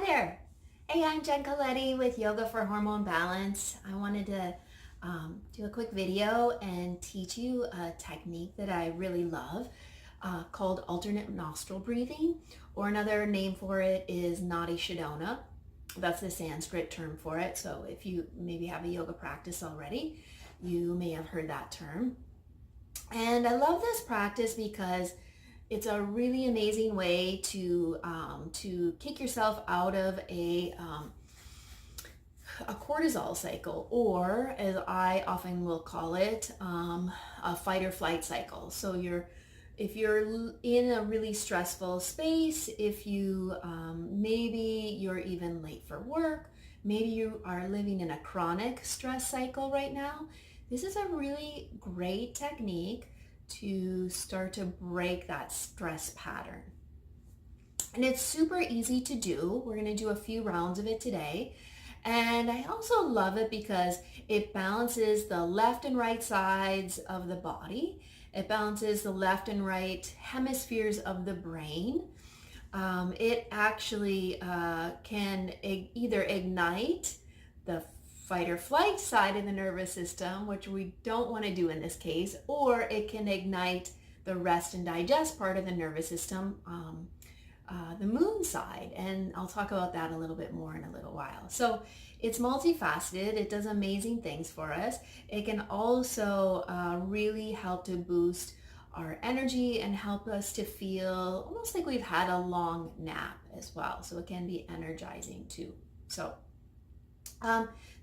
there. Hey, I'm Jen Coletti with Yoga for Hormone Balance. I wanted to do a quick video and teach you a technique that I really love called alternate nostril breathing, or another name for it is Nadi Shodhana. That's the Sanskrit term for it. So if you maybe have a yoga practice already, you may have heard that term. And I love this practice because it's a really amazing way to kick yourself out of a cortisol cycle, or as I often will call it, a fight or flight cycle. So if you're in a really stressful space, if you maybe you're even late for work, maybe you are living in a chronic stress cycle right now, this is a really great technique to start to break that stress pattern. And it's super easy to do. We're going to do a few rounds of it today. And I also love it because it balances the left and right sides of the body. It balances the left and right hemispheres of the brain. It actually can either ignite the fight or flight side of the nervous system, which we don't want to do in this case, or it can ignite the rest and digest part of the nervous system, the moon side. And I'll talk about that a little bit more in a little while. So it's multifaceted. It does amazing things for us. It can also really help to boost our energy and help us to feel almost like we've had a long nap as well. So it can be energizing too. So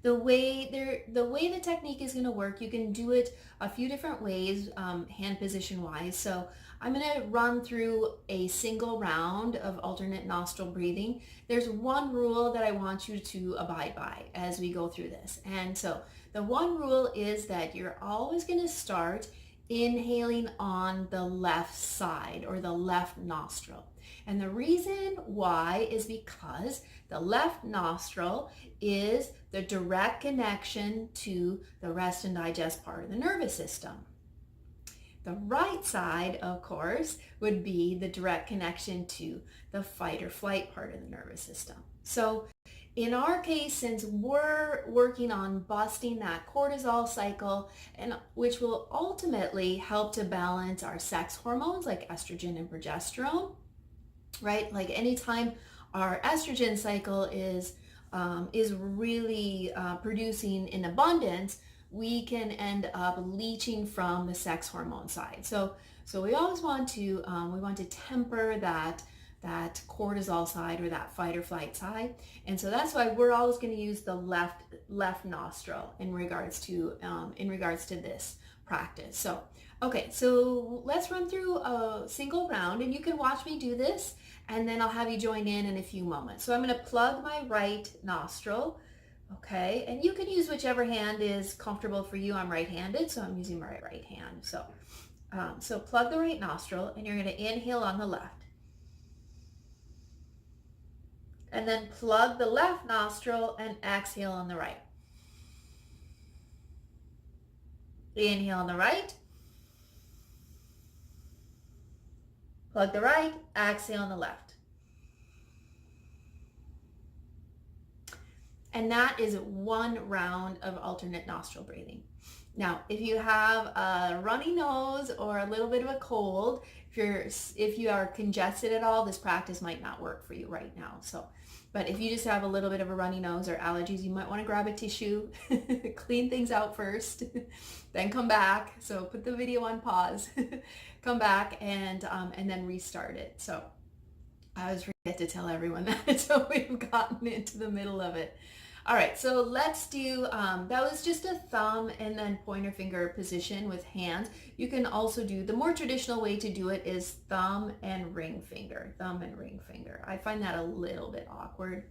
the way the technique is going to work, you can do it a few different ways, hand position wise. So I'm going to run through a single round of alternate nostril breathing. There's one rule that I want you to abide by as we go through this. And so the one rule is that you're always going to start inhaling on the left side or the left nostril. And the reason why is because the left nostril is the direct connection to the rest and digest part of the nervous system. The right side, of course, would be the direct connection to the fight or flight part of the nervous system. So in our case, since we're working on busting that cortisol cycle, and which will ultimately help to balance our sex hormones like estrogen and progesterone, right? Like anytime our estrogen cycle is really producing in abundance, we can end up leaching from the sex hormone side. So we always want to temper that cortisol side or that fight or flight side. And so that's why we're always going to use the left nostril in regards to this practice. So okay, so let's run through a single round, and you can watch me do this, and then I'll have you join in a few moments. So I'm going to plug my right nostril, okay, and you can use whichever hand is comfortable for you. I'm right-handed, so I'm using my right hand. So plug the right nostril, and you're going to inhale on the left. And then plug the left nostril and exhale on the right. Inhale on the right. Plug the right, exhale on the left. And that is one round of alternate nostril breathing. Now, if you have a runny nose or a little bit of a cold, if you are congested at all, this practice might not work for you right now. But if you just have a little bit of a runny nose or allergies, you might want to grab a tissue, clean things out first, then come back. So put the video on pause, come back, and then restart it. So I always forget to tell everyone that, so we've gotten into the middle of it. All right, so let's do, that was just a thumb and then pointer finger position with hands. You can also do, the more traditional way to do it is thumb and ring finger. I find that a little bit awkward,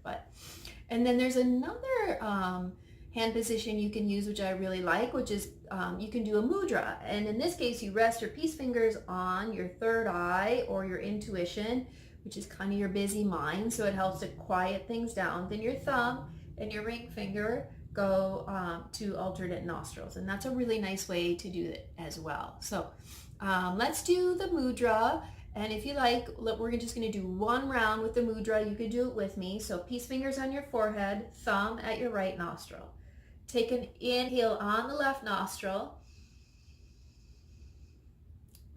and then there's another hand position you can use, which I really like, which is you can do a mudra. And in this case, you rest your peace fingers on your third eye or your intuition, which is kind of your busy mind. So it helps to quiet things down. Then your thumb and your ring finger go to alternate nostrils. And that's a really nice way to do it as well. So let's do the mudra. And if you like, we're just going to do one round with the mudra. You could do it with me. So peace fingers on your forehead, thumb at your right nostril. Take an inhale on the left nostril.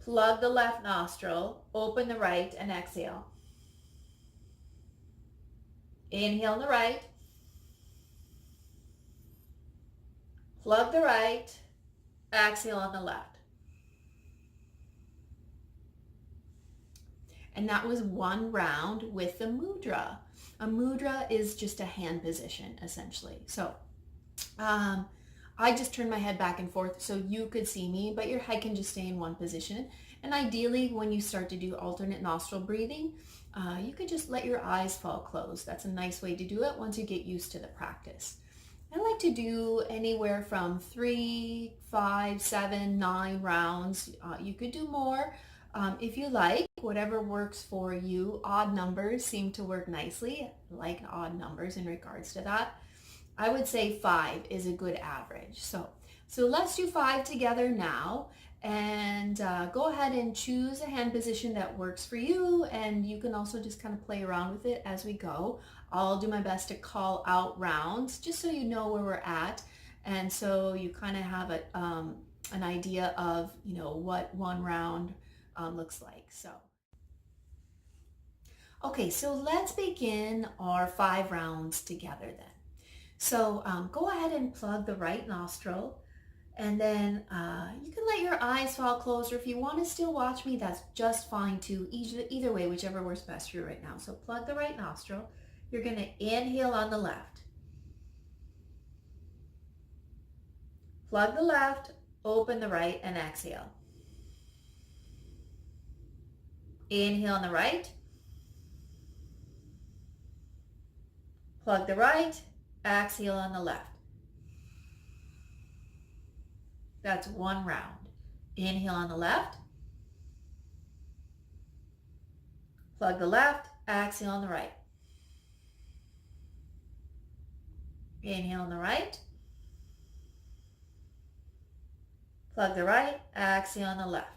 Plug the left nostril, open the right, and exhale. Inhale on the right. Plug the right, exhale on the left. And that was one round with the mudra. A mudra is just a hand position, essentially. So I just turn my head back and forth so you could see me, but your head can just stay in one position. And ideally, when you start to do alternate nostril breathing, you could just let your eyes fall closed. That's a nice way to do it once you get used to the practice. I like to do anywhere from 3, 5, 7, 9 rounds. You could do more if you like, whatever works for you. Odd numbers seem to work nicely. I like odd numbers in regards to that. I would say 5 is a good average. So let's do 5 together now, and go ahead and choose a hand position that works for you, and you can also just kind of play around with it as we go. I'll do my best to call out rounds just so you know where we're at, and so you kind of have an idea of, you know, what one round looks like. So okay, so let's begin our 5 rounds together then. So go ahead and plug the right nostril, and then you can let your eyes fall closed, or if you want to still watch me, that's just fine too. Either way, whichever works best for you right now. So plug the right nostril. You're going to inhale on the left. Plug the left, open the right, and exhale. Inhale on the right. Plug the right, exhale on the left. That's one round. Inhale on the left. Plug the left, exhale on the right. Inhale on the right. Plug the right, exhale on the left.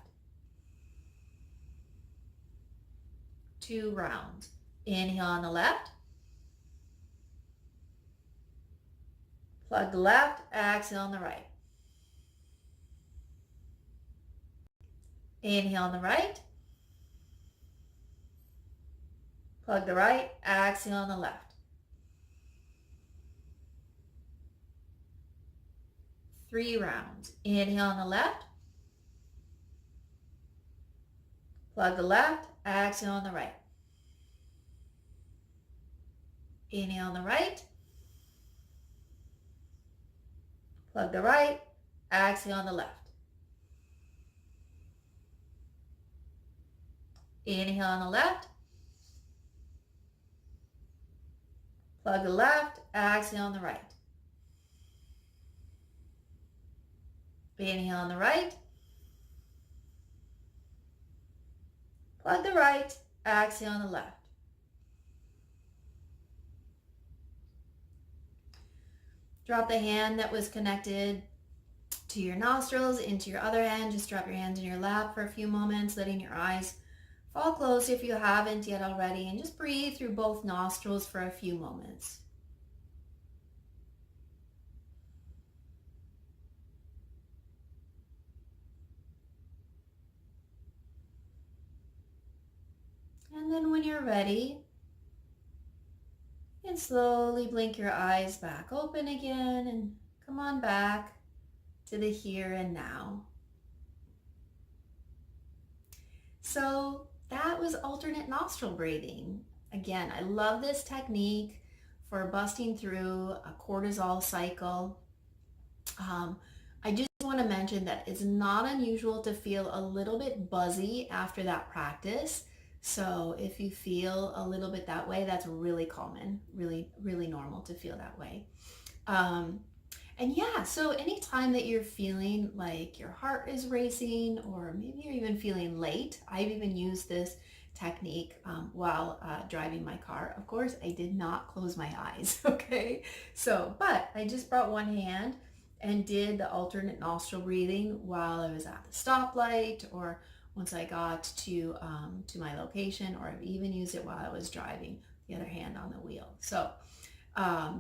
2 rounds. Inhale on the left. Plug the left, exhale on the right. Inhale on the right. Plug the right, exhale on the left. 3 rounds. Inhale on the left. Plug the left, exhale on the right. Inhale on the right. Plug the right, exhale on the left. Inhale on the left. Plug the left, exhale on the right. Inhale on the right. Plug the right, exhale on the left. Drop the hand that was connected to your nostrils into your other hand. Just drop your hands in your lap for a few moments, letting your eyes fall closed if you haven't yet already, and just breathe through both nostrils for a few moments. And then when you're ready, you can slowly blink your eyes back open again and come on back to the here and now. So that was alternate nostril breathing. Again, I love this technique for busting through a cortisol cycle. I just want to mention that it's not unusual to feel a little bit buzzy after that practice. So if you feel a little bit that way, that's really common, really, really normal to feel that way. And yeah, so anytime that you're feeling like your heart is racing, or maybe you're even feeling late, I've even used this technique while driving my car. Of course, I did not close my eyes, okay? So, but I just brought one hand and did the alternate nostril breathing while I was at the stoplight, or once I got to my location, or I've even used it while I was driving, the other hand on the wheel. So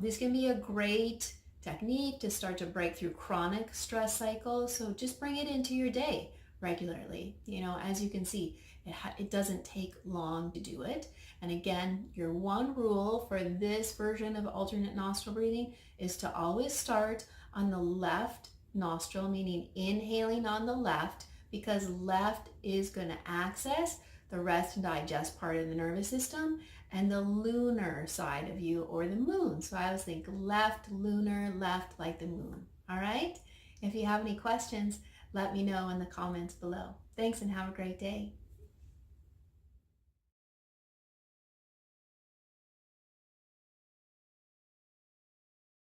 this can be a great technique to start to break through chronic stress cycles. So just bring it into your day regularly. You know, as you can see, it doesn't take long to do it. And again, your one rule for this version of alternate nostril breathing is to always start on the left nostril, meaning inhaling on the left, because left is going to access the rest and digest part of the nervous system and the lunar side of you, or the moon. So I always think left lunar, left like the moon. All right? If you have any questions, let me know in the comments below. Thanks and have a great day.